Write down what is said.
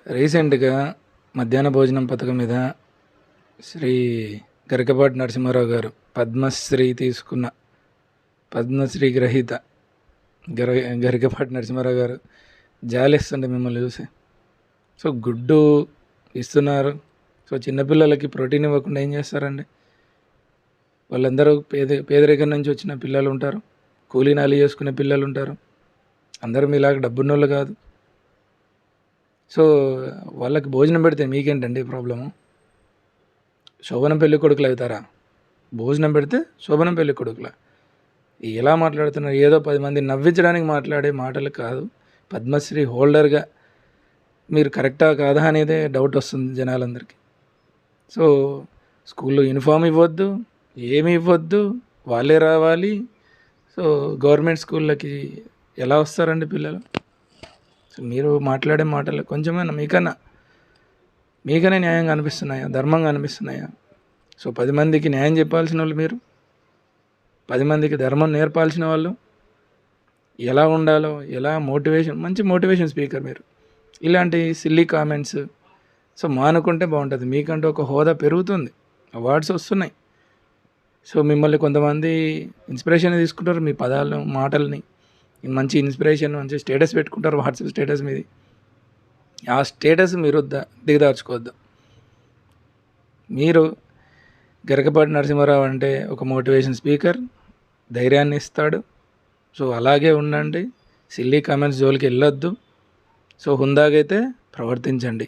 రీసెంట్గా మధ్యాహ్న భోజనం పథకం మీద శ్రీ గరికపాటి నరసింహారావు గారు పద్మశ్రీ గ్రహీత గర గరికపాటి నరసింహారావు గారు జాలిస్తుండే మిమ్మల్ని చూసి. సో గుడ్డు ఇస్తున్నారు. సో చిన్నపిల్లలకి ప్రోటీన్ ఇవ్వకుండా ఏం చేస్తారండి? వాళ్ళందరూ పేదరికం నుంచి వచ్చిన పిల్లలు ఉంటారు, కూలీ నాలి చేసుకునే పిల్లలు ఉంటారు. అందరూ మీలాగా డబ్బున్నోళ్ళు కాదు. సో వాళ్ళకి భోజనం పెడితే మీకేంటండి ప్రాబ్లము? శోభనం పెళ్ళి కొడుకులు అవుతారా? భోజనం పెడితే శోభనం పెళ్ళి కొడుకుల ఎలా మాట్లాడుతున్నారు? ఏదో 10 మంది నవ్వించడానికి మాట్లాడే మాటలు కాదు. పద్మశ్రీ హోల్డర్గా మీరు కరెక్టా కాదా అనేదే డౌట్ వస్తుంది జనాలందరికీ. సో స్కూల్లో యూనిఫామ్ ఇవ్వద్దు, ఏమి ఇవ్వద్దు, వాళ్ళే రావాలి. సో గవర్నమెంట్ స్కూళ్ళకి ఎలా వస్తారండి పిల్లలు? సో మీరు మాట్లాడే మాటలు కొంచెమైనా మీకనే న్యాయంగా అనిపిస్తున్నాయా? ధర్మంగా అనిపిస్తున్నాయా? సో 10 మందికి న్యాయం చెప్పాల్సిన వాళ్ళు మీరు, 10 మందికి ధర్మం నేర్పాల్సిన వాళ్ళు, ఎలా ఉండాలో మంచి మోటివేషన్ స్పీకర్ మీరు. ఇలాంటి సిల్లీ కామెంట్స్ సో మానుకుంటే బాగుంటుంది. మీకంటూ ఒక హోదా పెరుగుతుంది, అవార్డ్స్ వస్తున్నాయి. సో మిమ్మల్ని కొంతమంది ఇన్స్పిరేషన్ తీసుకుంటారు, మీ పదాలను మాటల్ని మంచి ఇన్స్పిరేషన్, మంచి స్టేటస్ పెట్టుకుంటారు వాట్సాప్ స్టేటస్ మీది. ఆ స్టేటస్ మీరు దిగదార్చుకోవద్దు. మీరు గరికపాటి నరసింహారావు అంటే ఒక మోటివేషన్ స్పీకర్, ధైర్యాన్ని ఇస్తాడు. సో అలాగే ఉండండి. సిల్లీ కామెంట్స్ జోలికి వెళ్ళొద్దు. సో హుందాగైతే ప్రవర్తించండి.